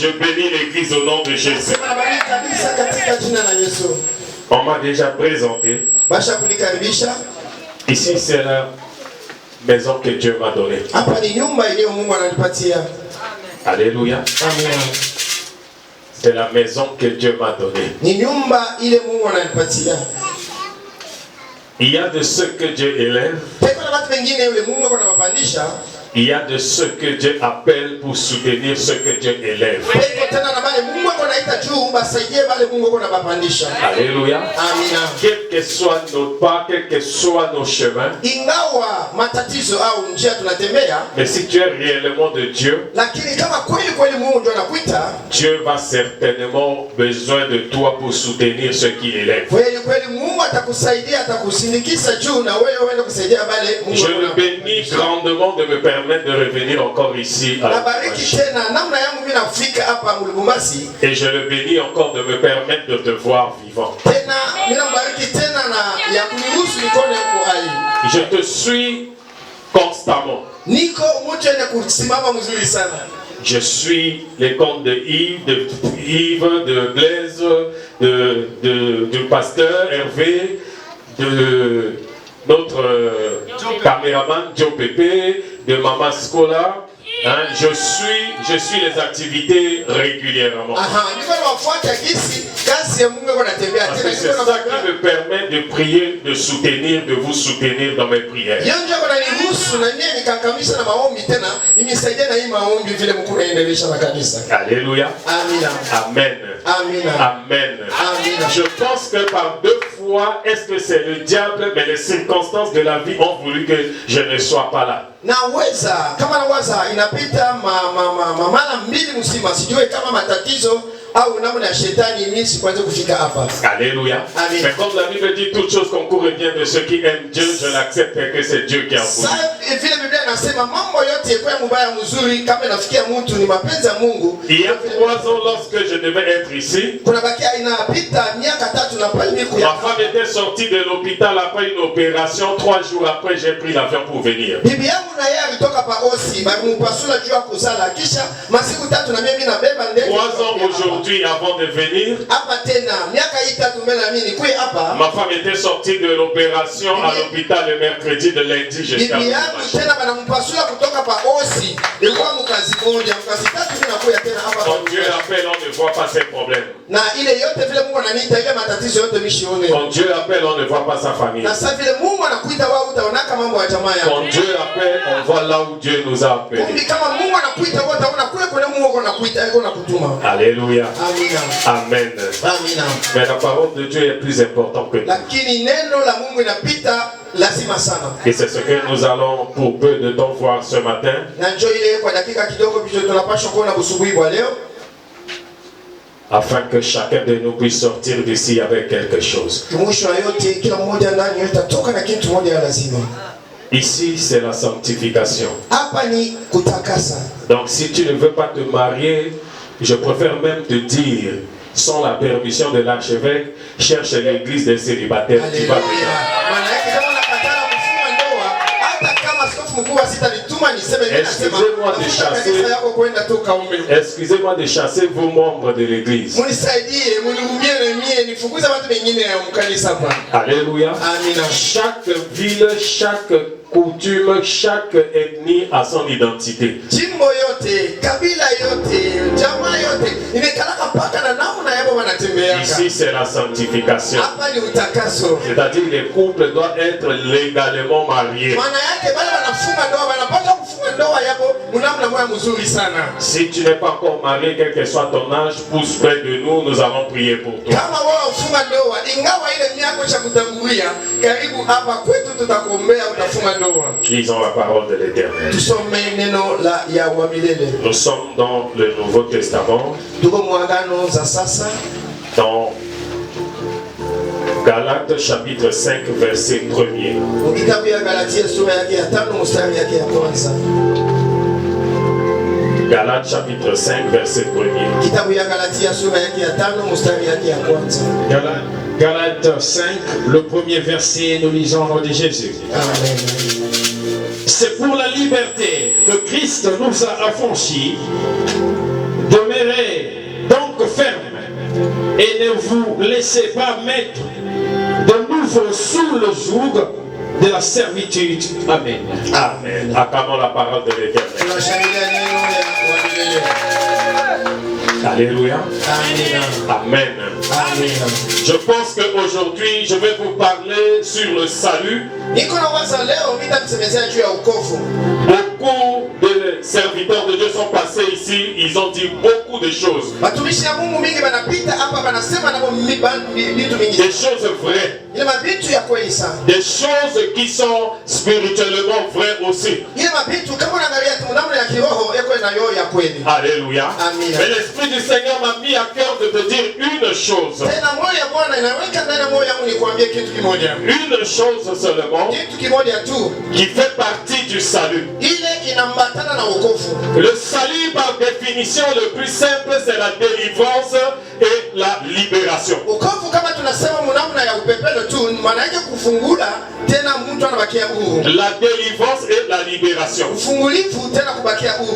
je bénis l'église au nom de Jésus. On m'a déjà présenté. Ici, c'est la maison que Dieu m'a donnée. Alléluia. C'est la maison que Dieu m'a donnée. Il y a de ceux que Dieu élève. Il y a de ceux que Dieu appelle pour soutenir ceux que Dieu élève. Alléluia. Quel que soit notre pas, quel que soit nos chemins. Mais si tu es réellement de Dieu, Dieu va certainement besoin de toi pour soutenir ceux qui élèvent. Je le bénis grandement de me permettre de revenir encore ici à et je le bénis encore de me permettre de te voir vivant. Je te suis constamment. Je suis les comptes de Yves, de Blaise, du pasteur Hervé, de notre caméraman Joe Pépé, de Maman Scola. Hein, je suis les activités régulièrement. C'est ça qui me permet de prier, de soutenir, de vous soutenir dans mes prières. Alléluia. Amen. Amen. Je pense que par 2 fois, est-ce que c'est le diable, mais les circonstances de la vie ont voulu que je ne sois pas là. Alléluia. Mais comme la Bible dit, toutes choses concourent bien de ceux qui aiment Dieu, je l'accepte que c'est Dieu qui a voulu. Il y a 3 ans, lorsque je devais être ici, ma femme était sortie de l'hôpital après une opération. 3 jours après, j'ai pris l'avion pour venir. 3 ans aujourd'hui avant de venir, ma femme était sortie de l'opération à l'hôpital le mercredi, de lundi jusqu'à dimanche. Quand Dieu appelle, on ne voit pas ses problèmes. Quand Dieu appelle, on ne voit pas sa famille. Quand Dieu appelle, on voit là où Dieu nous a appelés. Alléluia. Amen. Mais la parole de Dieu est plus importante que tout. Et c'est ce que nous allons pour peu de temps voir ce matin. Afin que chacun de nous puisse sortir d'ici avec quelque chose. Ici, c'est la sanctification. Donc, si tu ne veux pas te marier, je préfère même te dire, sans la permission de l'archevêque, cherche l'église des célibataires. Tu vas excusez-moi de chasser vos membres de l'église. Alléluia. Chaque ville, chaque coutume, chaque ethnie a son identité. Ici, c'est la sanctification. C'est-à-dire que les couples doivent être légalement mariés. Si tu n'es pas encore marié, quel que soit ton âge, pousse près de nous, nous allons prier pour toi. Lisons la parole de l'Éternel. Nous sommes dans le Nouveau Testament, dans Galates chapitre 5 verset 1er. Galates chapitre 5 verset 1er. Galates 5, le premier verset, nous lisons au nom de Jésus. Amen. C'est pour la liberté que Christ nous a affranchis. Demeurez Et ne vous laissez pas mettre de nouveau sous le joug de la servitude. Amen. Amen. Acclamons la parole de l'Éternel. Alléluia. Amen. Amen. Je pense qu'aujourd'hui, je vais vous parler sur le salut. Beaucoup de serviteurs de Dieu sont passés ici, ils ont dit beaucoup de choses. Des choses vraies. Des choses qui sont spirituellement vraies aussi. Alléluia. Mais l'Esprit du Seigneur m'a mis à cœur de te dire une chose. Une chose seulement qui fait partie du salut. Le salut par définition le plus simple c'est la délivrance et la libération. La délivrance et la libération.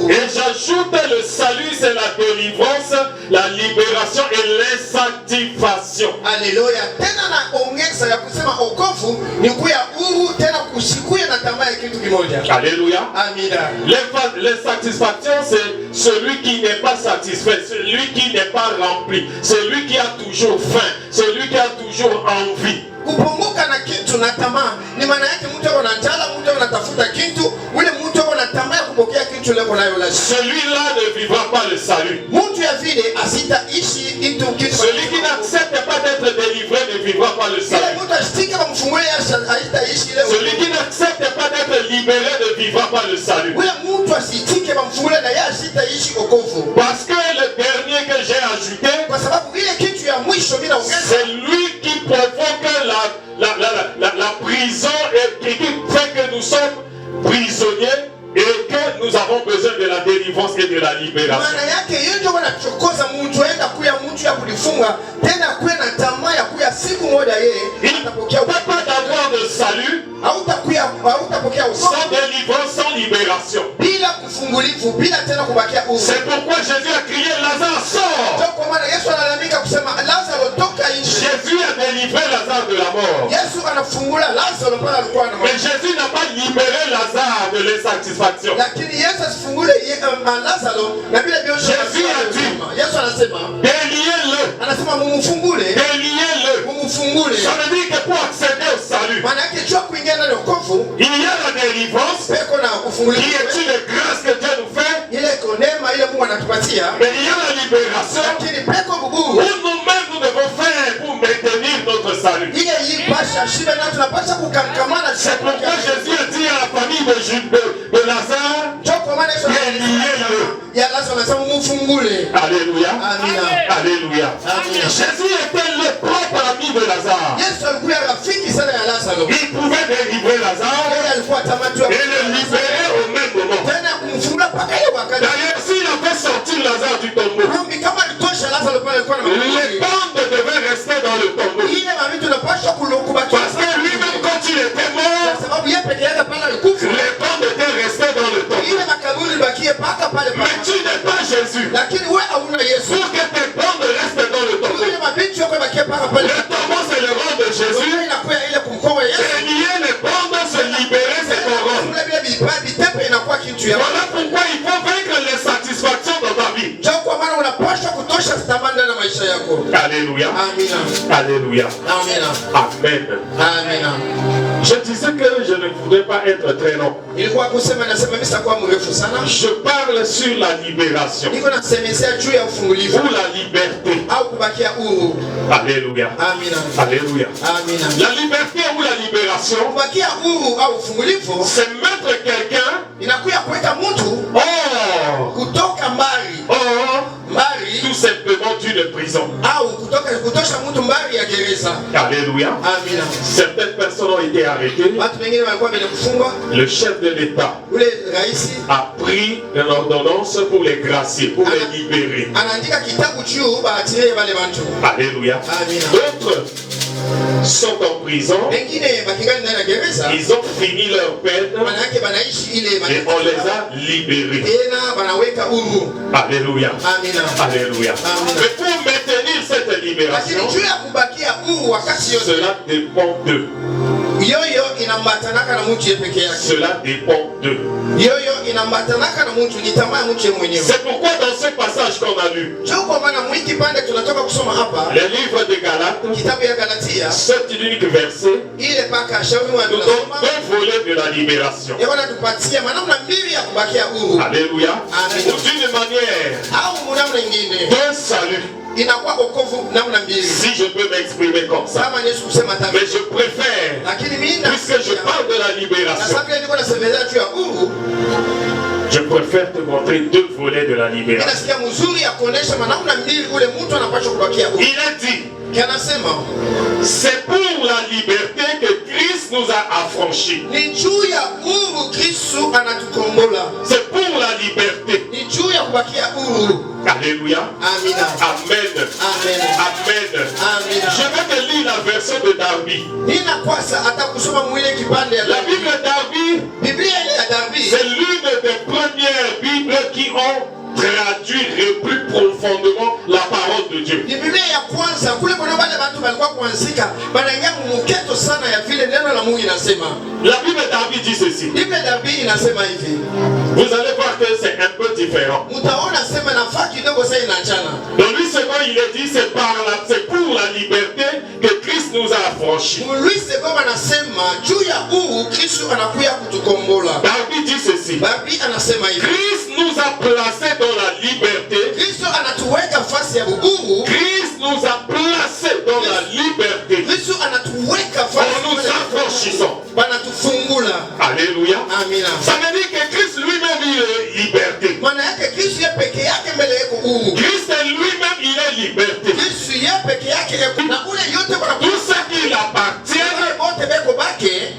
Et j'ajoute le salut c'est la délivrance, la libération et l'insanctification. Alléluia. Alléluia. L'insatisfaction c'est celui qui n'est pas satisfait, celui qui n'est pas rempli, celui qui a toujours faim, celui qui a toujours envie. Kupunguka na kitu na tamaa ni maana yake mtu ana njala, mtu anatafuta kitu, ule mtu ana tamaa ya kupokea kitu leo nayo la. Celui-là ne vivra pas le salut. Mtu ya vile asitaishi kitu kitu. Celui qui n'accepte pas d'être délivré ne vivra pas le salut. Mtu ashitika kumfungua asitaishi leo. Celui qui n'accepte pas d'être libéré ne vivra pas le salut. Ule mtu asitike kumfungua na yeye asitaishi wokovu. Parce que le dernier que j'ai ajouté, kwa sababu ile kitu ya mwisho bila ongeza, c'est lui qui provoque la prison et qui fait que nous sommes prisonniers et que nous avons besoin de la délivrance et de la libération. Il ne peut pas d'avoir de salut sans délivrance, sans libération. C'est pourquoi Jésus a crié Lazare sort. Jésus a délivré Lazare de la mort. Mais Jésus n'a pas libéré Lazare de l'insatisfaction. Jésus a dit déliez-le. Déliez-le. Ça veut dire que pour accéder au salut, il y a la délivrance qui est une grâce que Dieu nous fait. Mais il y a la libération où nous-mêmes nous devons faire pour maintenir notre salut. C'est pourquoi Jésus a dit à la famille de Lazare, déliez-le. Alléluia. Alléluia. Jésus était le propre ami de Lazare. Il pouvait délivrer Lazare et le libérer au même moment. D'ailleurs, s'il a fait sortir Lazare du tombeau, les bandes devaient rester dans le tombeau. Parce que lui-même, quand il était mort, les bandes étaient restées dans le tombeau. Mais tu n'es pas Jésus. Pour que tes bandes restent dans le tombeau, le tombeau c'est le rôle de Jésus. Et lier les bandes, se libérer, c'est ton rôle. Voilà pourquoi il faut vaincre les satisfactions dans ta vie. Alléluia. Alléluia. Amen. Je disais que je ne voudrais pas être très long. Je parle sur la libération ou la liberté. Alléluia. Alléluia. La liberté ou la libération, c'est mettre quelqu'un tout simplement d'une prison. Alléluia. Certaines personnes ont été arrêtées. Le chef de l'État a pris une ordonnance pour les gracier, pour les libérer. Alléluia. D'autres sont en prison, ils ont fini leur peine et on les a libérés. Alléluia. Alléluia. Mais pour maintenir cette libération, lakini juu ya kubakia huru wakati yote, cela dépend d'eux. yoyo inambatanaka na mtu yeye peke yake. Cela dépend d'eux. Yoyo inambatanaka na mtu, ni tamaa ya mtu mwenyewe. C'est pourquoi dans ce passage qu'on a lu, Njoo kwa maana mwiki pande tunatoka kusoma hapa, le livre de Galates, kitabu ya Galatia, cet unique verset ile paka shauri wa nous donne deux volets de la libération. yeye anatupatia namna mbili ya kubakia huru. Alléluia. Amen. Ou d'une manière Au namna nyingine d'un salut, inakuwa wokovu namna mbili. si je peux m'exprimer comme ça. Kama Yesu kusema tabii. Mais je préfère, Lakini mimi puisque je parle de la na libération, sababu niko nasemezea juu ya huru, je préfère te montrer deux volets de la libération. inasikia mzuri ya kuonesha namna mbili ule mtu anapaswa kubakia huru. Il est dit, Kanasema c'est pour la liberté que Christ nous a affranchis. ni juu ya huru Kristo anatukombola. C'est pour la liberté. Ni juu ya kubakia huru. Alléluia. Amina. Amen. Amen. Amen. Amina. Je vais te lire la version de Darby. Nina kwasa hata kusoma mwile kipande ya La Bible Darby, Biblia ile ya Darby. c'est l'une des premières Bibles qui ont traduit plus profondément la parole de Dieu. Ni Biblia ya kwanza kule kuna wale watu walikuwa kuanzika banaingia mmuketo sana ya vile neno la Mungu inasema. La Bible Darby dit ceci. Biblia Darby inasema hivi. Vous allez voir que c'est un peu différent. Mtaona sema nafaa kidogo sasa inaachana. Dans lui, ce qu'il est dit, c'est pour la liberté que Christ nous a affranchis. Lui c'est comme anasema juu ya huru Kristo anakuja kutukombola. Darby dit ceci. Darby anasema hivi. Christ nous a placés dans la liberté. Kristo anatuweka fasi ya uhuru. Christ nous a placés dans la liberté. Kristo anatuweka fasi En nous affranchissant. banatufungula. Alléluia. Amina. Ça veut dire que Christ lui-même il est liberté. Maana yake Kristo yeye peke yake mbele yako uhuru. Christ lui-même il est liberté. Kristo yeye peke yake na ule yote kwa Tout ce qui l'appartient, wote beko bake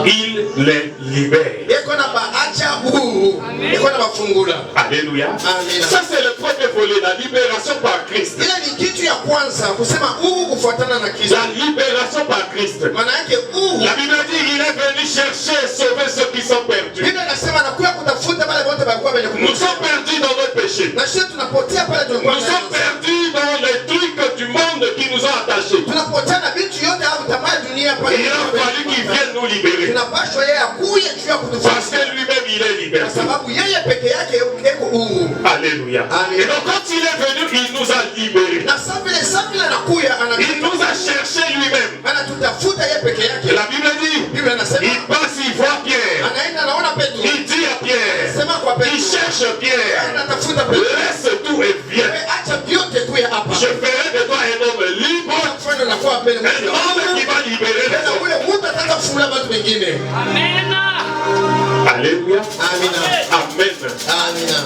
il les libère. yeko na baacha uhuru. Yeko na bafungula. Alléluia. Amina. Ça c'est le premier volet, la libération par Christ. Ile ni kitu ya kwanza kusema uhuru kufuatana na Kristo. La libération par Christ. Maana yake uhuru. La Bible dit il est venu chercher et sauver ceux qui sont perdus. Biblia inasema anakuja kutafuta wale wote walikuwa wenye Nous kupotea. sommes perdus dans nos péchés. Na sisi tunapotea pale tulikuwa. Nous sommes perdus dans les trucs du monde qui nous ont attachés. Tunapotea na vitu yote au tamaa ya dunia pale. Il a fallu qu'il vienne nous libérer. Tunapaswa yeye akuye juu ya Parce kutufuata. que lui-même il est Kwa liberté. sababu yeye peke yake yuko uhuru. Alléluia. Amen. Et donc quand il est venu, il nous a libérés. Na sasa vile anakuya Il nous a cherché lui-même. anatutafuta yeye peke yake. Et la Bible dit, Biblia inasema il passe, il voit Pierre. anaenda anaona Petro. Il dit à Pierre, Sema kwa Petro. il cherche Pierre. Anatafuta Petro. Laisse tout et viens. Wewe acha vyote kuya hapa. Je ferai de toi un homme libre. Mfano na kwa mbele Un homme qui va libérer les na hommes. ule mtu ataka kufungula watu wengine. Alléluia. Amina. Amen. Amina.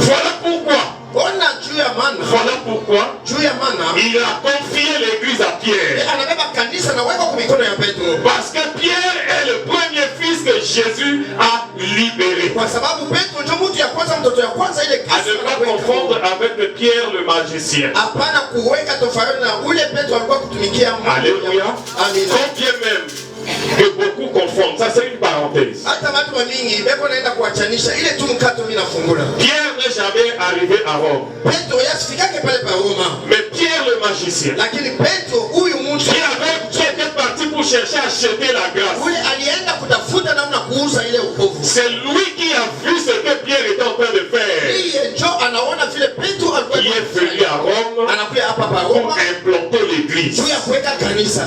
Voilà pourquoi. Ona juu ya maana. Voilà pourquoi Juu ya maana. il a confié l'église à Pierre. Anabeba kanisa na weka kwa mikono ya Petro. Parce que Pierre est le premier fils que Jésus a libéré. Kwa sababu Petro ndio mtu ya kwanza, mtoto ya kwanza ile À ne pas confondre avec Pierre le magicien. hapana kuweka tofauti na ule Petro alikuwa kutumikia Mungu. Alléluia. Amina. Combien même que beaucoup confondent. Ça c'est une parenthèse. Hata watu wengi beko naenda kuachanisha ile tu mkato mimi nafungula. Pierre n'est jamais arrivé à Rome. Petro yasifikake pale pa Roma. Mais Pierre le magicien, Lakini Petro huyu mtu qui était parti pour chercher à acheter la grâce. ule alienda kutafuta namna kuuza ile ukovu. C'est lui qui a vu ce que Pierre était en train de faire. Yeye ndio anaona vile Petro alikuwa Qui est venu à Rome anakuja hapa pa pour Roma implanter l'église. juu ya kuweka kanisa.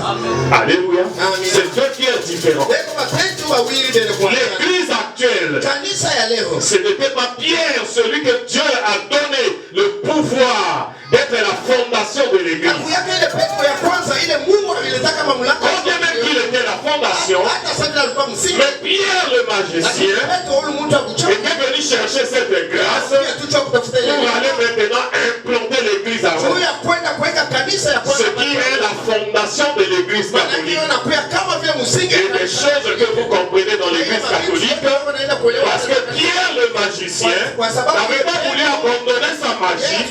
Alléluia. Amen. C'est deux Pierre différents. Beko Petro wawili ndio kwa L'église actuelle, kanisa ya leo. ce n'était pas Pierre, celui que Dieu a donné le pouvoir d'être la fondation de l'église. Hakuyaka ile Petro ya kwanza ile Mungu alitaka mamlaka. Combien même qu'il était la fondation, Hata sasa alikuwa msingi. mais Pierre le magicien Petro huyu mtu akuchapa. était venu chercher cette grâce Tucho kutafuta ile. pour aller maintenant implanter l'église à Rome. Juu ya kwenda kuweka kanisa ya kwanza. Ce qui est la fondation de l'église Maana catholique. hiyo nakuya kama vile msingi. Et des choses que vous comprenez dans l'église catholique, parce que Pierre le magicien n'avait pas voulu abandonner sa magie,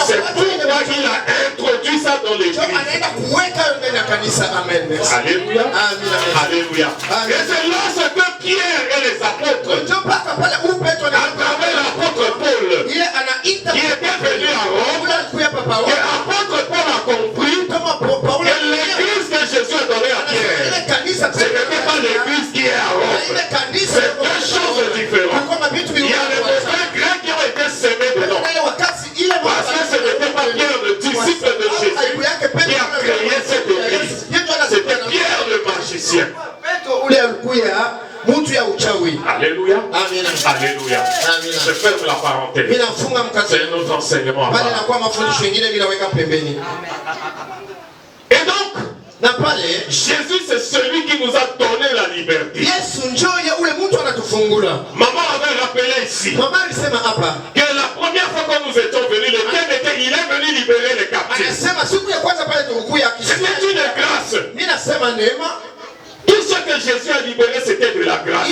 c'est pourquoi il a introduit ça dans l'église. anaenda kuweka ndani ya kanisa. Amen. Alléluia. Amina. Alléluia. Et c'est lorsque Pierre et les apôtres, Ndio mpaka pale huyu Petro à travers l'apôtre Paul, ile anaita qui était venu à Rome, ule alikuya papa que Roma. l'apôtre Paul a compris Alléluia. Je ferme la parenthèse. C'est un autre enseignement à part. Et donc, Jésus, c'est celui qui nous a donné la liberté. Maman avait rappelé ici que la première fois que nous étions venus, le thème était il est venu libérer les captifs. C'était une grâce. Tout ce que Jésus a libéré, c'était de la grâce.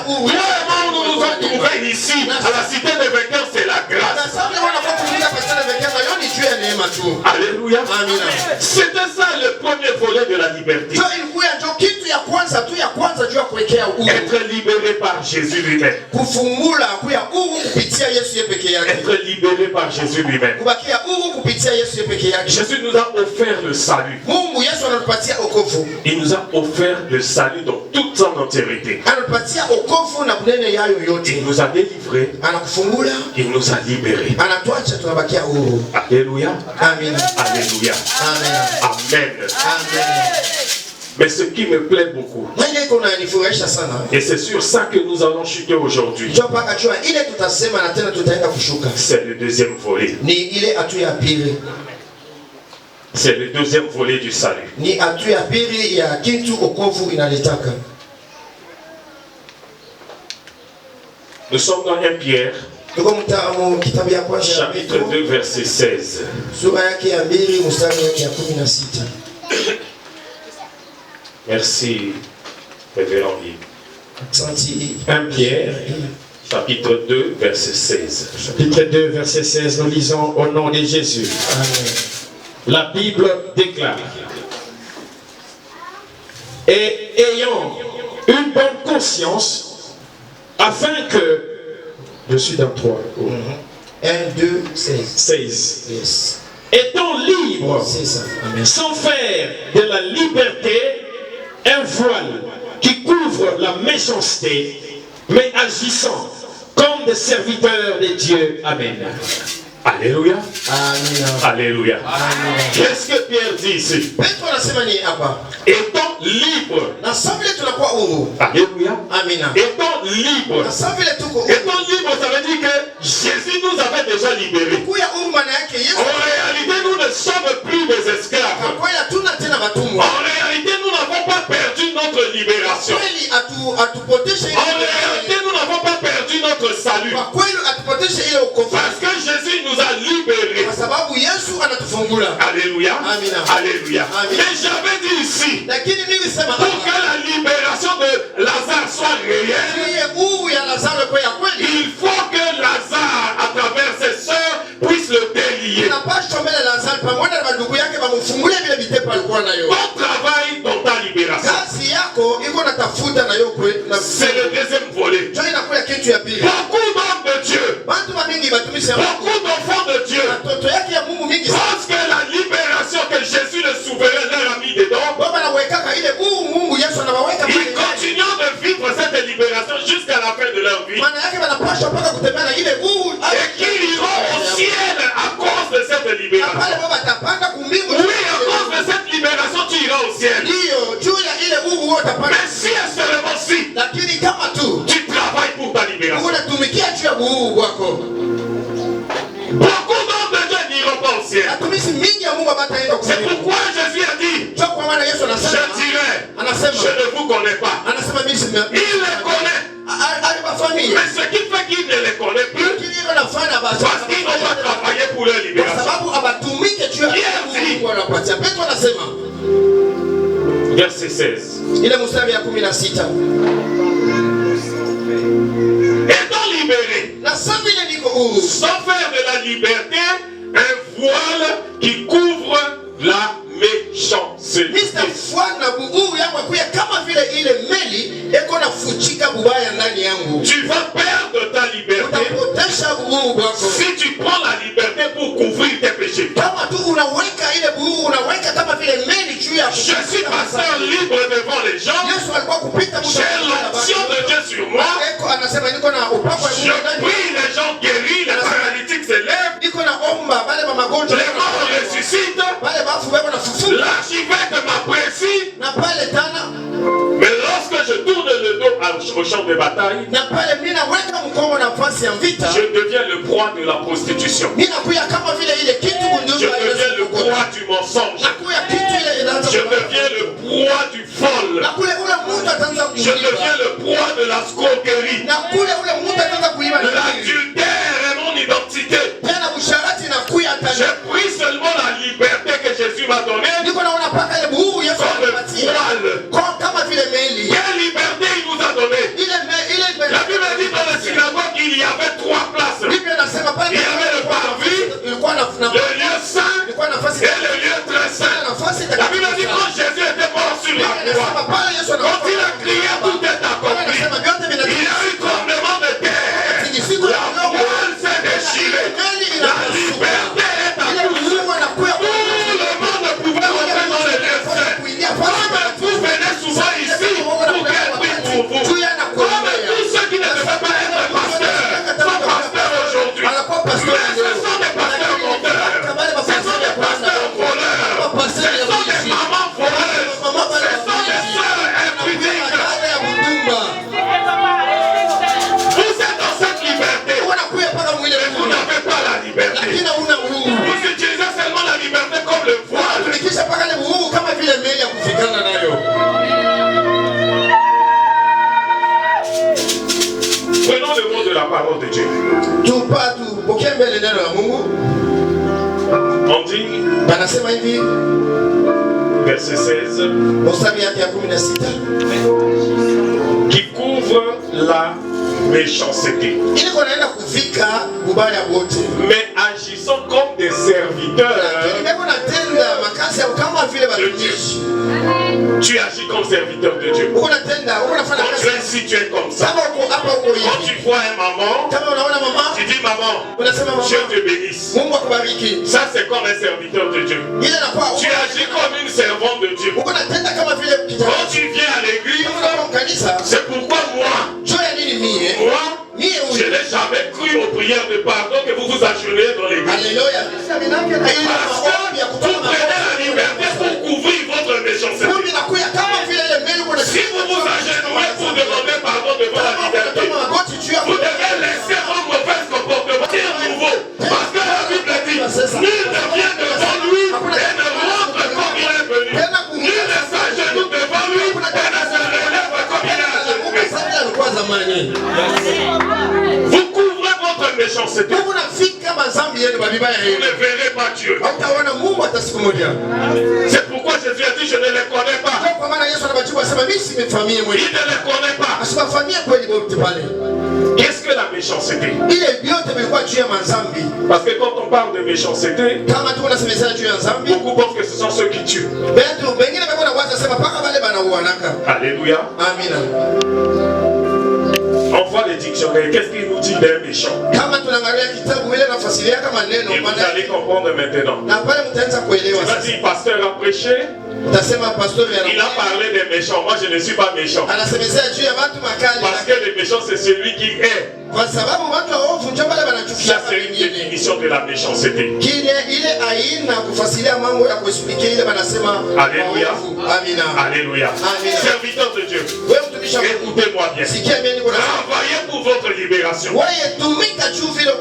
Vraiment, nous nous sommes trouvés ici, à la cité des vainqueurs, c'est la grâce. Alléluia. C'était ça le premier volet de la liberté. Être libéré par Jésus lui-même. Être libéré par Jésus lui-même. Jésus nous a offert le salut. Il nous a offert le salut dans toute son entièreté. Il nous a délivrés. Il nous a libérés. Alléluia. Amen. Alléluia. Amen. Mais ce qui me plaît beaucoup, et c'est sur ça que nous allons chuter aujourd'hui, c'est le deuxième volet. C'est le deuxième volet du salut. Nous sommes dans 1 Pierre, chapitre 2, verset 16. Merci, révérend Guy. 1 Pierre, chapitre 2, verset 16. Chapitre 2, verset 16, nous lisons au nom de Jésus. Amen. La Bible déclare: et ayant une bonne conscience, afin que, je suis dans 3, 1, 2, 16. Yes. Étant libre, sans faire de la liberté un voile qui couvre la méchanceté, mais agissant comme des serviteurs de Dieu. Amen. Alléluia. Amen. Alléluia. Qu'est-ce que Pierre dit ici? Étant libre. Alléluia. Étant libre. Étant libre, ça veut dire que Jésus nous avait déjà libérés. En réalité, nous ne sommes plus des esclaves. En réalité, nous n'avons pas perdu notre libération. En réalité, nous n'avons pas perdu notre salut. Parce que Jésus nous a libérés. Alléluia. Alléluia. Mais j'avais dit ici, pour que la libération de Lazare soit réelle, il faut que Lazare, à travers ses sœurs, puisse le délier. Ton travail dans ta libération, c'est le deuxième volet. Beaucoup d'hommes de Dieu, beaucoup d'enfants de Dieu pensent que la libération que Jésus le souverain leur a mis dedans, ils continuent de vivre cette libération jusqu'à la fin de leur vie, et qu'ils iront au ciel à cause de cette libération. Oui, à cause de cette libération, tu iras au ciel. Mais si et seulement si tu travailles pour ta libération. Beaucoup d'hommes de Dieu n'iront pas au ciel. C'est pourquoi Jésus a dit, je dirais, je ne vous connais pas. Il les connaît. Mais ce qui fait qu'il ne les connaît plus, parce qu'ils n'ont pas travaillé pour leur libération. Verset 16. Étant libérés, sans faire de la liberté un voile qui couvre la méchanceté. Tu vas perdre ta liberté si tu prends la liberté pour couvrir tes péchés. Je suis pasteur libre devant les gens. J'ai l'onction de Dieu sur moi. Je prie, les gens guéris, les paralytiques s'élèvent, les morts ressuscitent, l'archivêque m'apprécie. Mais lorsque je tourne le dos aux au champ de bataille, na pale mimi naweka mkono nafasi ya vita, je deviens le proie de la prostitution. mimi nakuya kama vile ile kitu kundumu, Je deviens le proie du mensonge. nakuya kitu ile inaanza, Je deviens le proie du vol. na kule ule mtu ataanza Je kuiba, deviens le proie de la scoquerie. na kule ule mtu ataanza kuiba, L'adultère est mon identité. tena busharati nakuya J'ai tena, pris seulement la liberté que Jésus m'a donnée niko naona paka ile buhuru Yesu comme anapatia voile. kama vile meli Quelle liberté il nous a donnée? La Bible dit dans la synagogue il y avait 3 places. Biblia inasema pale Il y avait le parvis, ilikuwa na le lieu saint ilikuwa nafasi et le lieu très saint. nafasi La Bible dit quand Jésus était mort sur la croix, pale Yesu quand il a crié tout est accompli, il y a eu tremblement de terre. La voile s'est déchirée. La liberté est à tous. Tout le monde pouvait rentrer dans les lieux saints. Comme vous venez souvent ici pour qu'elle prie pour vous. Comme tous ceux qui ne devaient pas être pasteurs sont pasteurs aujourd'hui. Mais ce sont des pasteurs menteurs. Ce sont des pasteurs voleurs. Ce sont des mamans voleuses. Ce sont des sœurs impudiques. Vous êtes dans cette liberté. Mais vous n'avez pas la liberté. Vous utilisez seulement la liberté comme le voile. Prenons le mot de la parole de Dieu. On dit, Banasema hivi verset 16, mstari yake ya 16, qui couvre la méchanceté, ili kunaenda kufika ubaya wote, mais agissant comme des serviteurs. Niko natenda makazi ya kama vile watumishi. Tu agis comme serviteur de Dieu. Uko natenda, uko nafanya Quand tu kazi. es ici, tu es comme ça. Kama uko hapa uko Quand hivi. tu vois un maman, Kama unaona mama, tu dis maman, unasema mama, Dieu te bénisse. Mungu akubariki. Ça, c'est comme un serviteur de Dieu. Ile inakuwa Tu agis comme une servante de Dieu. uko natenda kama vile kijana. Quand tu viens à l'église, Kama unaona kanisa, c'est pourquoi moi, jua ya nini mie? Mie je n'ai jamais cru aux prières de pardon que vous vous agenouillez dans l'église. Alléluia. Parce que vous prenez la liberté pour couvrir votre méchanceté. Mungu inakuya kama vile ile meli uko Si vous vous agenouillez pour demander pardon devant la liberté, vous devez laisser vos mauvais comportements dire nouveau. Parce que la Bible dit, nul ne vient devant lui et ne rentre comme il est venu. Nul ne s'agenouille devant lui et ne se relève comme il est agenouillé. Vous couvrez votre méchanceté. Vous ne verrez pas Dieu. C'est pourquoi Jésus a dit, je ne les connais pas. Il ne les connaît pas. Qu'est-ce que la méchanceté? Parce que quand on parle de méchanceté, beaucoup pensent que ce sont ceux qui tuent. Alléluia. On voit les dictionnaires. Qu'est-ce qu'il nous dit d'un méchant? Et vous allez comprendre maintenant. Tu vas dire, pasteur a prêché. Il a parlé des méchants. Moi, je ne suis pas méchant. Parce que le méchant, c'est celui qui est. Ça, c'est une définition de la méchanceté. Alléluia. Alléluia. Serviteur de Dieu, écoutez-moi bien. Travaillez pour votre libération.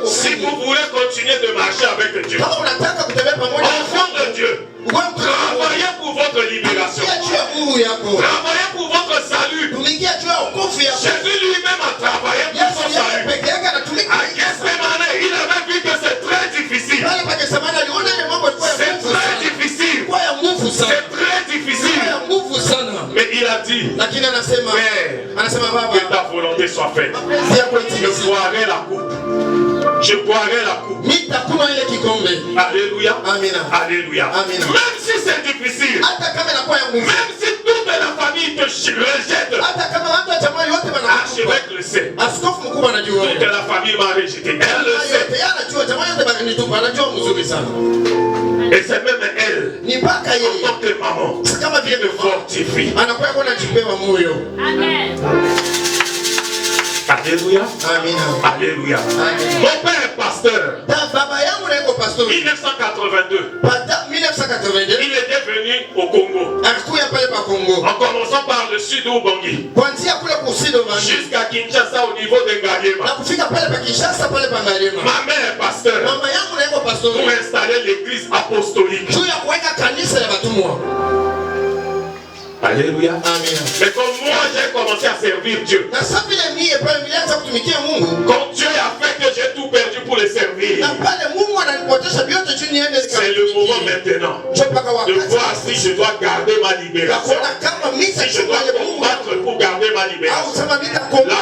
Si vous voulez continuer de marcher avec Dieu, enfant de Dieu, travaillez pour votre libération. Travaillez pour votre salut. Jésus lui-même a travaillé pour son salut. À Gethsemane, il avait vu que c'est très difficile. C'est très difficile. C'est très difficile. Mais il a dit, Père, que ta volonté soit faite. Je boirai la coupe. Je boirai la coupe. Alléluia. Alléluia. Même si c'est difficile, même si toute la famille te rejette, archevêque le sait. Toute la famille m'a rejeté. Elle le sait. Et c'est même elle, en tant que maman, qui me fortifie. Alléluia. Alléluia. Mon père est pasteur. pastor. 1982. Pata 1982. Il était venu au Congo. Alikuya pale pa Congo. En commençant par le sud Ubangi. Kuanzia kule kusini Ubangi. Jusqu'à Kinshasa au niveau de Ngaliema. Na kufika pale pa Kinshasa pale pa Ngaliema. Ma mère est pasteur. Mama yangu na yeye pastor. Pour installer l'église apostolique. Juu ya kuweka kanisa ya batumwa. Alléluia. Amen. Mais comme moi j'ai commencé à servir Dieu. Na sababu ile mie pale nilianza kutumikia Mungu. Quand Dieu a fait que j'ai tout perdu pour le servir. Na pale Mungu ananipotesha vyote chini niende. C'est le moment maintenant de voir si je dois garder ma libération. Si je dois combattre pour garder ma libération. La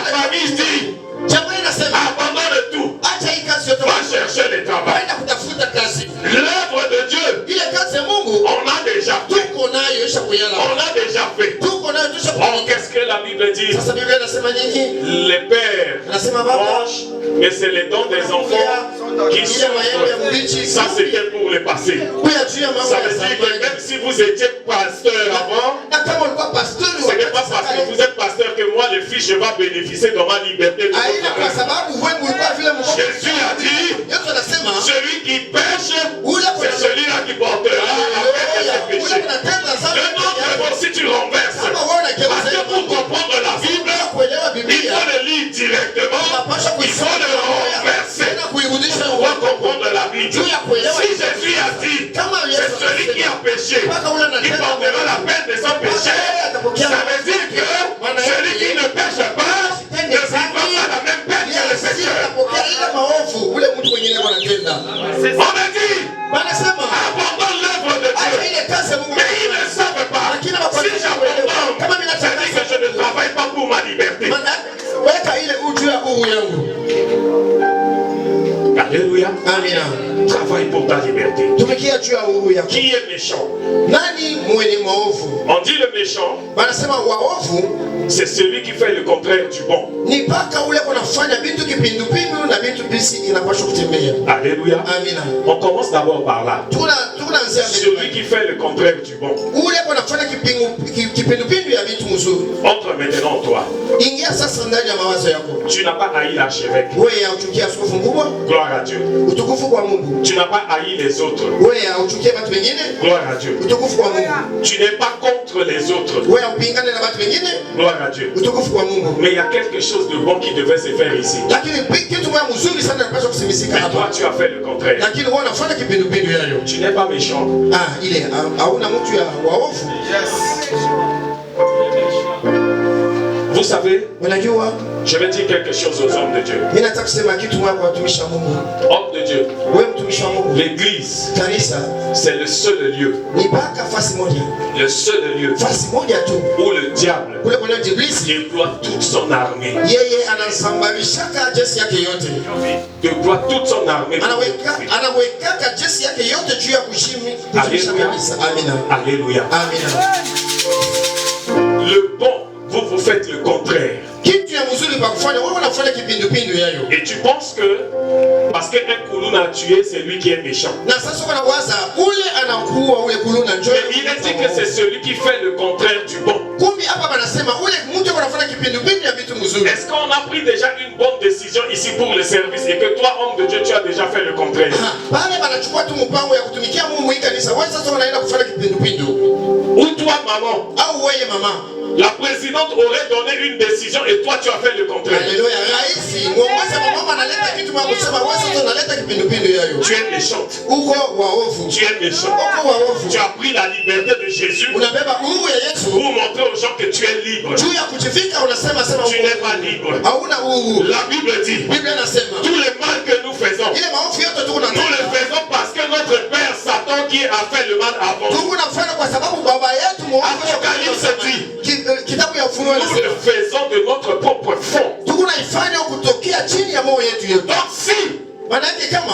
famille dit abandonne tout. Va chercher le travail. L'œuvre de Dieu, on a déjà fait. On a déjà fait. Oh, qu'est-ce que la Bible dit? Les pères mangent, mais c'est les dons des enfants qui souffrent. Ça, c'était pour le passé. Ça veut dire que même si vous étiez pasteur avant, ce n'est pas parce que vous êtes pasteur que moi, le fils, je vais bénéficier de ma liberté. Jésus a dit, celui qui pêche, c'est celui-là qui portera la peine de ses péchés. Le nôtre, si tu renverses, parce que pour comprendre la Bible, il faut le lire directement, il faut le renverser pour comprendre la Bible. Si Jésus a dit, c'est celui qui a péché, qui portera la peine de son péché, ça veut dire que celui qui ne pêche pas ne vivra pas la même peine que le pécheur. On a dit, abandonne l'œuvre de Dieu, mais ils ne savent pas. Si j'abandonne, ça dit que je ne travaille pas pour ma liberté. Alléluia. Amen. Travaille pour ta liberté. Qui est méchant? On dit le méchant, c'est celui qui fait le contraire du bon. Alléluia. On commence d'abord par là. Celui qui fait le contraire du bon. Entre maintenant toi. Tu n'as pas haï l'archevêque. Gloire à Dieu. Tu n'as pas haï les autres. Gloire à Dieu. Tu n'es pas contre les autres. Gloire à Dieu. Mais il y a quelque chose de bon qui devait se faire ici. Mais toi, tu as fait le contraire. Tu n'es pas méchant. Vous savez, je vais dire quelque chose aux hommes de Dieu. Hommes de Dieu, l'église, c'est le seul lieu, le seul lieu où le diable déploie toute son armée. Déploie toute son armée. Alléluia. Alléluia. Le bon, vous faites le contraire. Et tu penses que parce qu'un Kouloun a tué, c'est lui qui est méchant. Mais il est dit que c'est celui qui fait le contraire du bon. Est-ce qu'on a pris déjà une bonne décision ici pour le service et que toi, homme de Dieu, tu as déjà fait le contraire? Ou toi, maman, la présidente aurait donné une décision et toi tu as fait le contraire. Tu es méchante. Tu es méchant. Tu as pris la liberté de Jésus pour montrer aux gens que tu es libre. Tu n'es pas libre. La Bible dit, tous les mal que nous faisons, nous le faisons parce que notre père Satan qui a fait le mal avant. Apocalypse dit, nous le faisons de notre propre fond. Donc si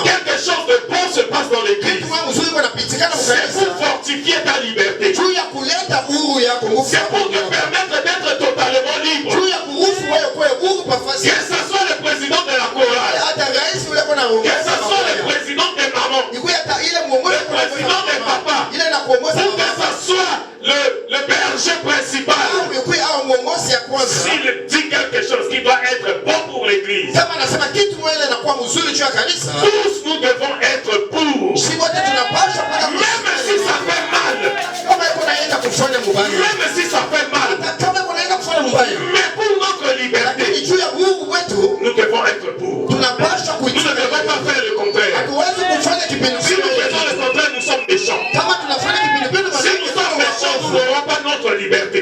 quelque chose de bon se passe dans l'église, c'est pour fortifier ta liberté. C'est pour te permettre d'être totalement libre. Que ce soit le président de la chorale, que ce soit le président des mamans, le président des papas, ou que ce soit le berger principal, s'il dit quelque chose qui doit être bon pour l'église, tous nous devons être pour. méchants. Si nous sommes méchants, nous n'aurons pas notre liberté.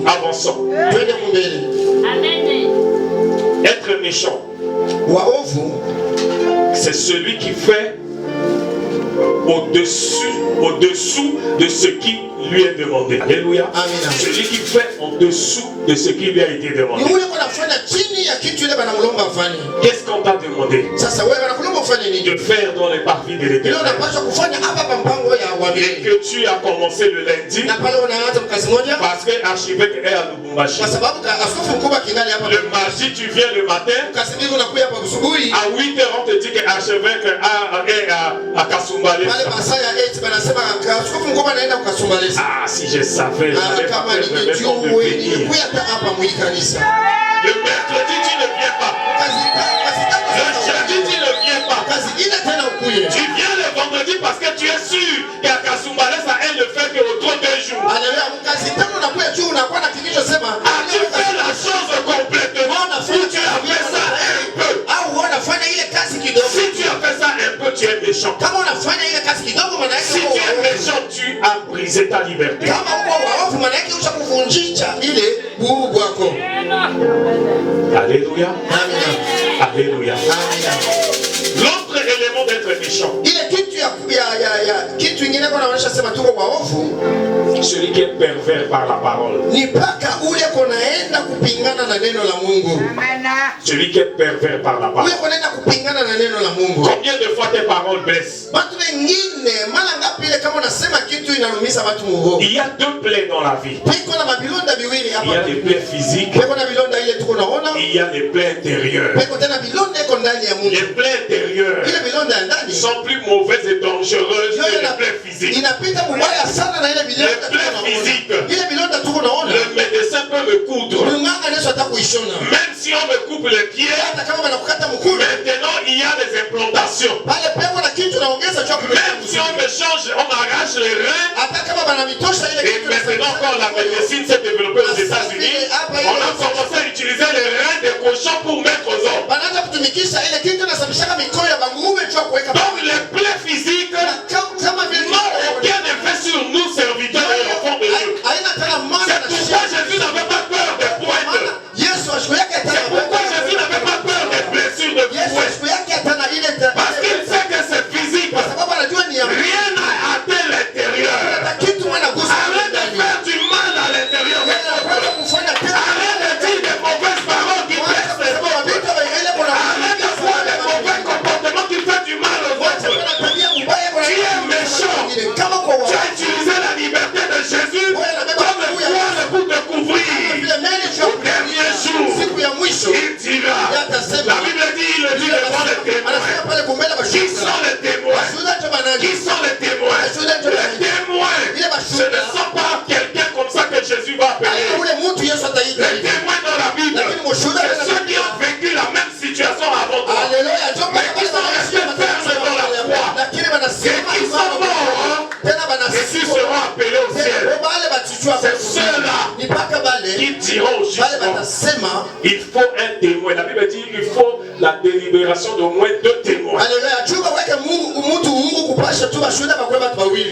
Avançons. Être méchant, c'est celui qui fait au-dessous de ce qui lui est demandé. Alléluia. Amen. Celui qui fait en dessous de ce qui lui a été demandé. Qu'est-ce qu'on t'a demandé? De faire dans les parties de l'Éternel. Et que tu as commencé le lundi parce que l'archevêque est à Lubumbashi. Le mardi, tu viens le matin. À 8h, on te dit que l'archevêque est à Kasumbalé. Ah, si je savais, j'avais pas fait de venir. Le mercredi, tu ne viens pas. Le jeudi, tu ne viens pas. Tu viens le vendredi parce que tu es sûr qu'à Kasumbalé, ça est le fait qu'au 2 jours. Ah, tu fais la chose complètement ou tu as fait ça un peu. Si tu as fait ça un peu, tu es méchant. Si tu es méchant, tu as brisé ta liberté. Alléluia. Alléluia. L'autre élément d'être méchant, celui qui est pervers par la parole. Celui qui est pervers par la parole. Combien de fois tes paroles blessent? Il y a deux plaies dans la vie. Il y a des plaies physiques. Il y a des plaies intérieures. Les plaies intérieures sont plus mauvaises et dangereuses que les plaies physiques. Les plaies physiques, le médecin peut me coudre. Même si on me coupe les pieds, maintenant il y a des implantations. Même si on me change, on m'arrache les reins. Et maintenant quand la médecine s'est développée aux États-Unis, on a commencé à utiliser les reins des cochons pour mettre aux hommes. Donc les plaies physiques n'ont aucun effet sur nous, serviteurs et enfants de Dieu. C'est pourquoi Jésus n'avait pas peur des pointes. C'est pourquoi Jésus n'avait pas peur des blessures de pointes. Parce qu'il sait que c'est physique. Rien n'a atteint l'intérieur. Arrête de faire du mal à l'intérieur. Arrête de dire des mauvaises paroles qui blessent les autres. Arrête de voir des mauvais comportements qui font du mal aux autres. Tu es méchant. Tu as utilisé la liberté de Jésus comme le voile pour te couvrir. Au dernier jour, il dira. La Bible dit, il le dit devant les témoins. Qui sont les témoins? Qui sont les témoins? Les témoins, ce ne sont pas quelqu'un comme ça que Jésus va appeler. Les témoins dans la Bible, c'est ceux qui ont vécu la même situation avant toi, mais qui sont restés fermes dans la foi, et qui sont morts, et qui seront appelés au ciel. C'est ceux-là qui diront au jugement. Il faut un témoin. La Bible dit qu'il faut la délibération d'au moins 2 témoins.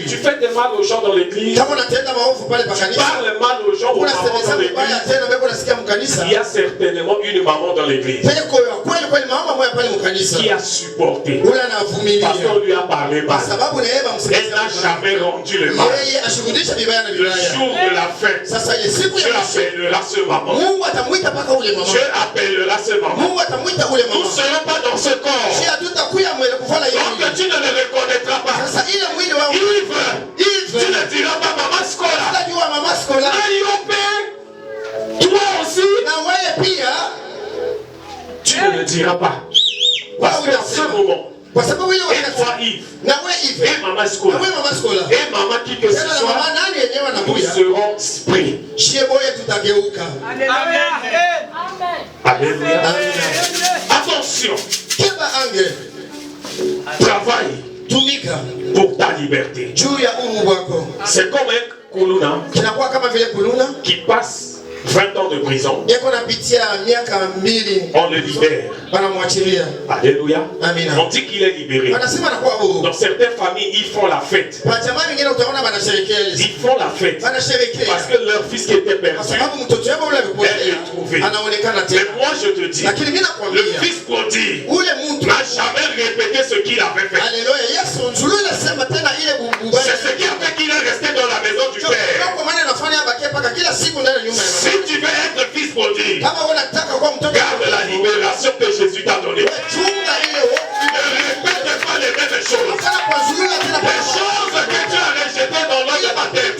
Tu fais des mal aux gens dans l'église. Tu parles mal aux gens, aux mamans dans l'église. Il y a certainement une maman dans l'église qui a supporté parce qu'on lui a parlé mal. Elle n'a jamais rendu le mal. Le jour de la fête, Dieu appellera ce maman. Dieu appellera ce maman. Nous ne serons pas dans ce corps. Donc tu ne le reconnaîtras pas. Yves, tu ne diras pas maman Scola. Toi aussi, tu ne le diras pas. Parce qu'à ce moment, et toi Yves, et maman Scola, et maman qui que ce soit, nous serons pris. Alléluia. Attention. Travaille pour ta liberté. C'est comme un kuluna qui passe 20 ans de prison, on le libère. Alléluia. On dit qu'il est libéré. Dans certaines familles, ils font la fête. Ils font la fête parce que leur fils qui était perdu est retrouvé. Mais moi je te dis, le fils prodigue n'a jamais répété ce qu'il avait fait. C'est ce qui a fait qu'il est resté dans la maison du Père. Si tu veux être fils prodigue, garde la libération que Jésus t'a donnée. Ne répète pas les mêmes choses. Les choses que tu as rejetées dans l'eau de baptême,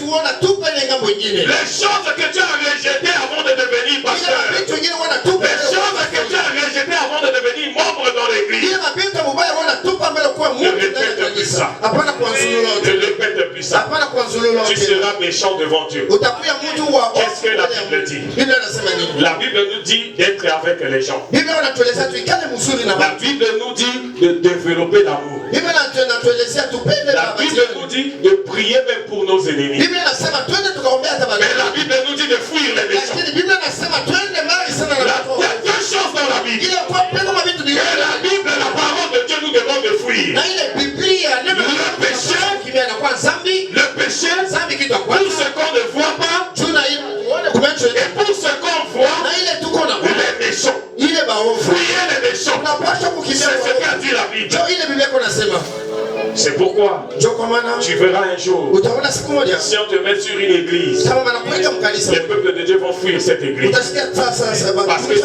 les choses que tu as rejetées avant de devenir pasteur, les choses que tu as rejetées avant de devenir membre dans l'église, ne répète plus ça. Ne répète plus ça. Tu seras méchant devant Dieu. Qu'est-ce que la Bible dit? La Bible nous dit d'être avec les gens. La Bible nous dit de développer l'amour. La Bible nous dit de prier même pour nos ennemis. Mais la Bible nous dit de fuir les méchants. Il y a deux choses dans la Bible. Et la Bible, la parole de Dieu nous demande de fuir. Le péché, pour ce qu'on ne voit pas, et pour ce qu'on voit, les méchants. Fuyez les méchants. C'est ce qu'a dit la Bible. C'est pourquoi tu verras un jour, si on te met sur une église, les peuples de Dieu vont fuir cette église. Parce que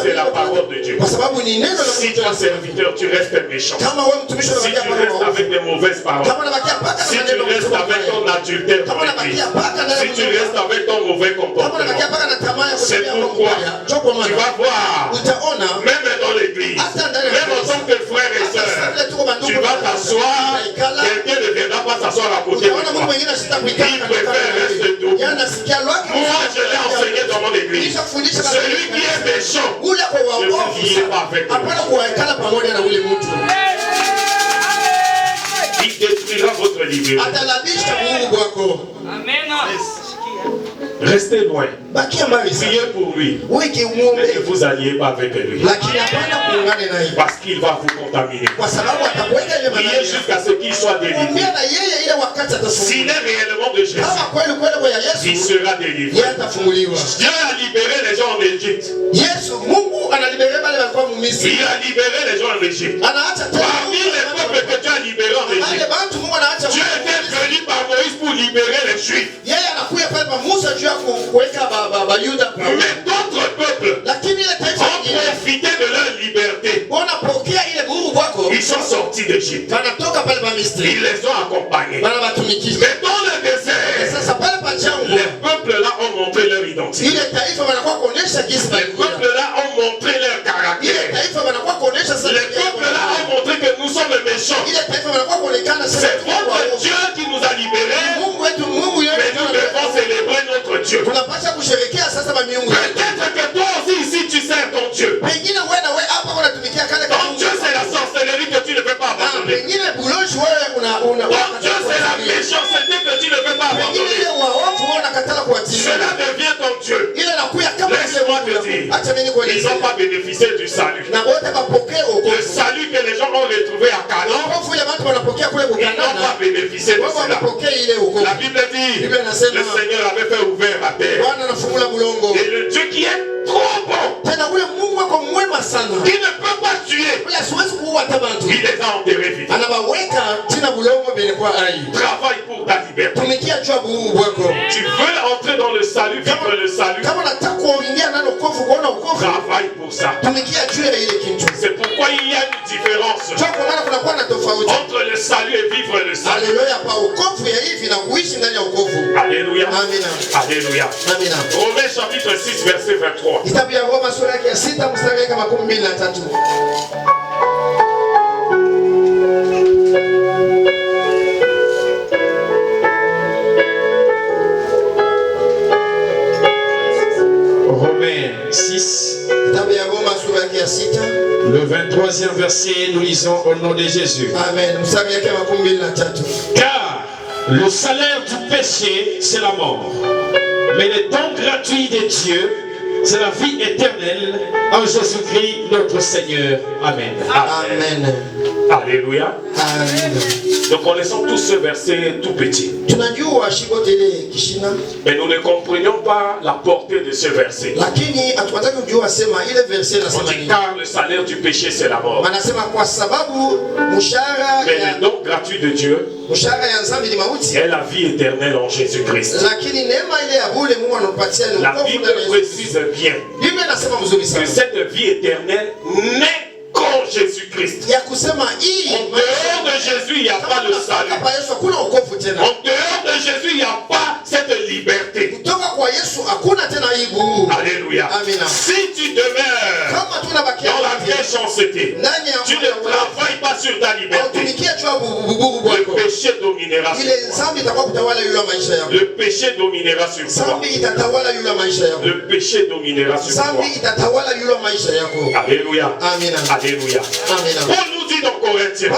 c'est la parole de Dieu. Si tu es serviteur, tu restes méchant. Si tu restes avec des mauvaises paroles, si tu restes avec ton adultère dans l'église, si tu restes avec ton mauvais comportement, c'est pourquoi tu vas voir, même dans l'église, même en tant que frère et soeur, tu vas t'asseoir. Quelqu'un ne viendra pas s'asseoir à côté de toi. Il préfère rester debout. Moi, je l'ai enseigné dans mon église. Celui qui est méchant, ne vous fiez pas avec lui. Il détruira votre liberté. Amen. Restez loin. Priez pour lui. Mais ne vous alliez pas avec lui. Parce qu'il va vous contaminer. Priez jusqu'à ce qu'il soit délivré. S'il est réellement de Jésus, il sera délivré. Dieu a libéré les gens en Égypte. Il a libéré les gens en Égypte. Parmi les peuples que Dieu a libérés en Égypte, Dieu était venu par Moïse pour libérer les Juifs. Mais d'autres peuples ont profité de leur liberté. Ils sont sortis d'Égypte. Ils les ont accompagnés. Mais dans le désert, les peuples là ont montré leur identité. Les peuples là ont montré leur caractère. Les peuples là ont montré que nous sommes méchants. C'est votre Dieu qui nous a libérés. Mais nous devons célébrer notre Dieu. Peut-être que toi aussi ici tu sers ton Dieu. Ton Dieu c'est la sorcellerie que tu ne peux pas abandonner. Ton Dieu c'est la méchanceté que tu ne peux pas abandonner. Cela devient ton Dieu. Laisse-moi te dire, ils n'ont pas bénéficié du salut. Le salut que les gens ont retrouvé à Canaan, ils n'ont pas bénéficié de cela. La Bible dit, le Seigneur avait fait ouvert la terre. Et le Dieu qui est trop bon, qui ne peut pas tuer, il les a enterrés vite. Travaille pour ta liberté. Tu veux entrer dans le salut, vivre le salut, travaille pour ça. C'est pourquoi il y a une différence entre le salut et vivre le salut. Alléluia. Alléluia. Romains chapitre 6 verset 23. Romains 6. Le 23e verset, nous lisons au nom de Jésus. Amen. Car le salaire du péché, c'est la mort. Mais le don gratuit de Dieu, c'est la vie éternelle en Jésus-Christ notre Seigneur. Amen. Amen. Alléluia. Amen. Nous connaissons tous ce verset tout petit. Mais nous ne comprenions pas la portée de ce verset. On dit car le salaire du péché c'est la mort. Mais le don gratuit de Dieu est la vie éternelle en Jésus-Christ. La Bible précise bien que cette vie éternelle n'est qu'en Jésus-Christ. En dehors de Jésus, il n'y a pas le salut. En dehors de Jésus, il n'y a pas cette liberté. Alléluia. Si tu demeures dans la méchanceté, tu ne travailles pas sur ta liberté, le péché dominera sur toi. Le péché dominera sur toi. Le péché dominera sur toi. Alléluia. Alléluia. Paul nous dit dans Corinthiens,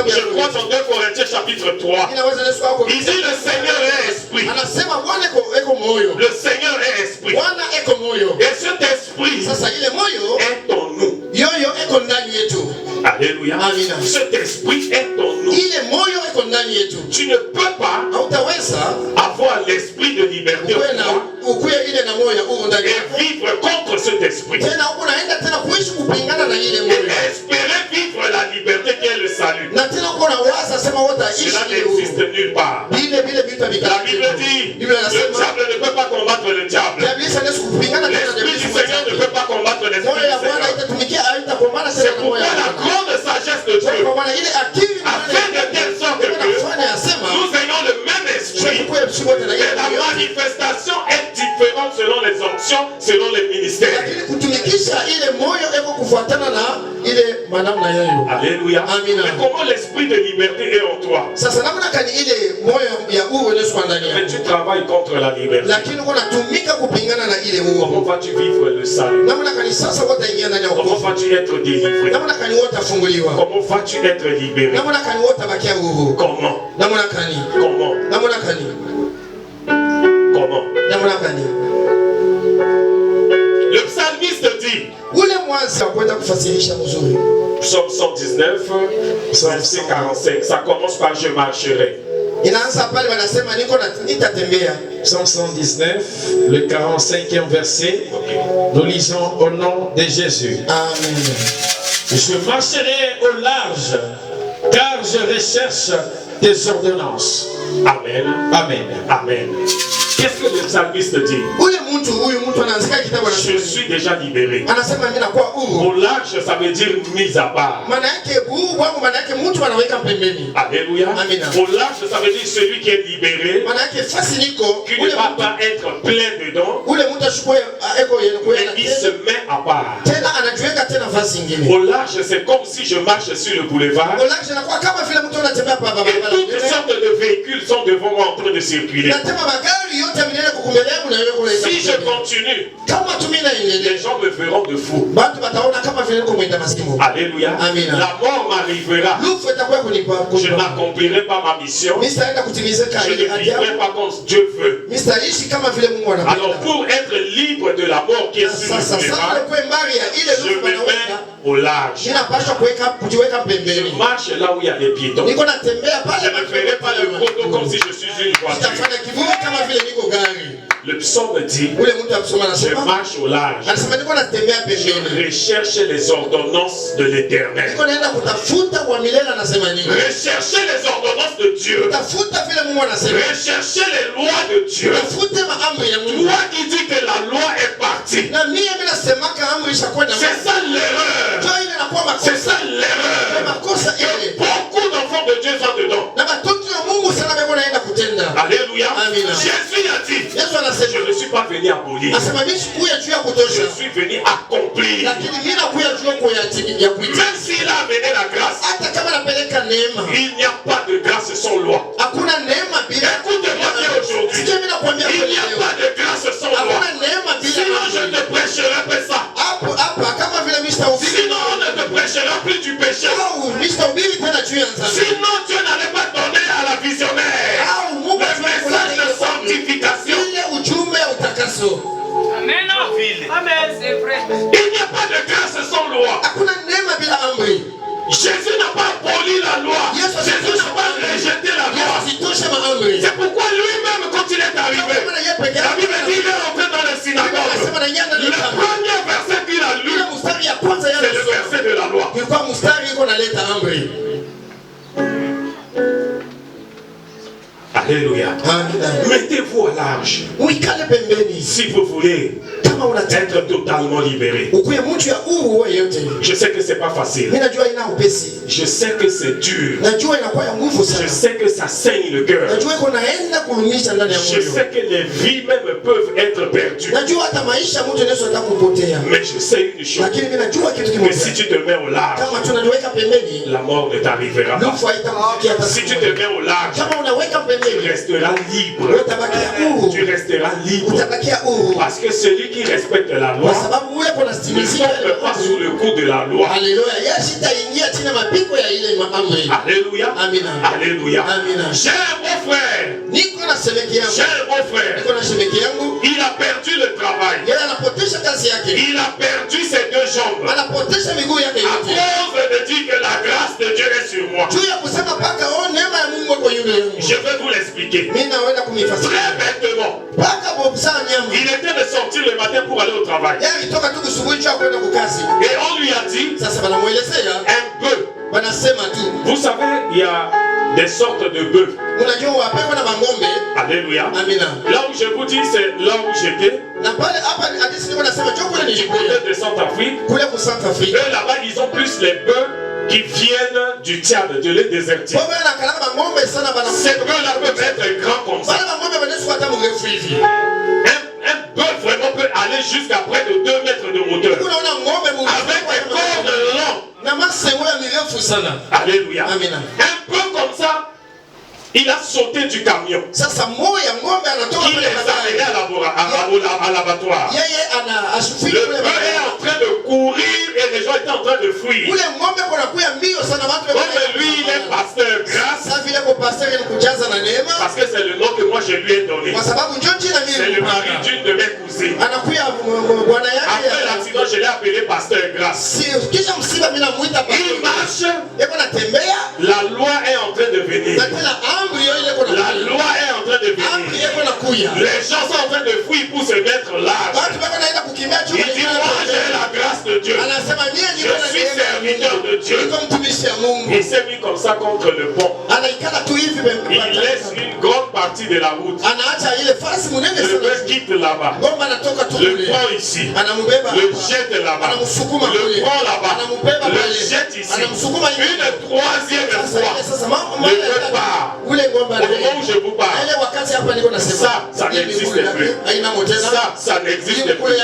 je crois dans 2 Corinthiens chapitre 3, il dit le Seigneur est esprit. Le Seigneur est esprit. Et cet esprit est en nous. Alléluia. Cet esprit est en nous. Tu ne peux pas avoir l'esprit de liberté et vivre contre cet esprit. Et espérer vivre la liberté qui est le salut. Cela n'existe nulle part. La Bible dit, le diable ne peut pas combattre le diable. L'esprit du Seigneur ne peut pas combattre l'esprit du Seigneur. C'est pourquoi la grande sagesse de Dieu a fait de telle sorte que nous ayons le même esprit. Mais la manifestation est différente selon les options, selon les ministères. Alléluia. Mais comment l'esprit de liberté est en toi? Mais tu travailles contre la liberté. Comment vas-tu vivre le salut? Comment vas-tu être délivré? Comment vas-tu être libéré? Comment? Le psalmiste dit, Psaume 119, verset 45, ça commence par je marcherai. Psaume 119, le 45e verset, nous lisons au nom de Jésus. Amen. Je marcherai au large, car je recherche tes ordonnances. Amen. Amen. Amen. Qu'est-ce que le psalmiste dit? Je suis déjà libéré. Au large, ça veut dire mis à part. Alléluia. Au large, ça veut dire celui qui est libéré, qui ne va pas être plein dedans, mais il se met à part. Au large, c'est comme si je marche sur le boulevard et toutes sortes de véhicules sont devant moi en train de circuler. Si je continue, les gens me verront de fou. Alléluia. La mort m'arrivera. Je n'accomplirai pas ma mission. Je ne vivrai pas comme Dieu veut. Alors pour être libre de la mort qui est sur le boulevard, je me mets au large. Je marche là où il y a des piétons. Je ne ferai pas le poteau comme si je suis une voiture. Le psaume dit, je marche au large, je recherche les ordonnances de l'Éternel. Rechercher les ordonnances de Dieu. Rechercher les lois de Dieu. Toi qui dis que la loi est partie. C'est ça l'erreur. C'est ça l'erreur. Beaucoup d'enfants de Dieu sont dedans. Alléluia. Jésus a dit, je ne suis pas venu abolir. Je suis venu accomplir. Même s'il a amené la grâce, il n'y a pas de grâce sans loi. Écoute-moi bien aujourd'hui. Il n'y a pas de grâce sans loi. Sinon je te prêcherai pas ça. Sinon on ne te prêchera plus du péché. Sinon Dieu n'allait pas donner à la visionnaire le message de sanctification. Amen. loi. Hakuna neema bila amri. Jésus n'a pas aboli la loi. Jésus n'a pas rejeté la loi. C'est pourquoi lui-même, quand il est arrivé, la Bible dit qu'il est rentré dans le synagogue. Le premier verset qu'il a lu, c'est le verset de la loi. Alléluia. Mettez-vous à large. Si vous voulez être totalement libéré. Je sais que c'est pas facile. Je sais que c'est dur. Je sais que ça saigne le cœur. Je sais que les vies même peuvent être perdues. Mais je sais une chose. Que si tu te mets au large, la mort ne t'arrivera pas. Si tu te mets au large, tu resteras libre. Tu resteras libre. Parce que celui qui respecte la loi ne tombe pas sous le coup de la loi. Alléluia. Alléluia. J'ai un beau frère. J'ai un beau frère. Il a perdu le travail. Il a perdu ses deux jambes. À cause de dire que la grâce de Dieu est sur moi. Je vais vous l'expliquer. Très bêtement. Il était de sortir le matin pour aller au travail. Et on lui a dit un bœuf. Vous savez, il y a des sortes de bœufs. Alléluia. Là où je vous dis, c'est là où j'étais. Du côté de Centrafrique. Eux là-bas, ils ont plus les bœufs qui viennent du Tchad, de l'île désertique. Ces bœufs-là peuvent être grands comme ça. Un bœuf vraiment peut aller jusqu'à près de 2 mètres de hauteur. Avec des cornes longues. Alléluia. Un peu comme ça, il a sauté du camion. Il les a amenés à l'abattoir. Le bœuf est en train de courir et les gens étaient en train de fuir. Comme lui, il est pasteur grâce. Parce que c'est le nom que moi je lui ai donné. C'est le mari d'une de mes cousines. Après l'accident, je l'ai appelé pasteur grâce. Il marche. La loi est en train de venir. La loi est en train de venir. Les gens sont en train de fuir pour se mettre large. Il dit, moi j'ai la grâce de Dieu. Je suis serviteur de Dieu. Il s'est mis comme ça contre le pont. Il laisse une grande partie de la route. Le bœuf quitte là-bas. Le prend ici. Le jette là-bas. Le prend là-bas. Le jette ici. Une troisième fois. Le bœuf part. Au moment où je vous parle, ça n'existe plus. Ça n'existe plus.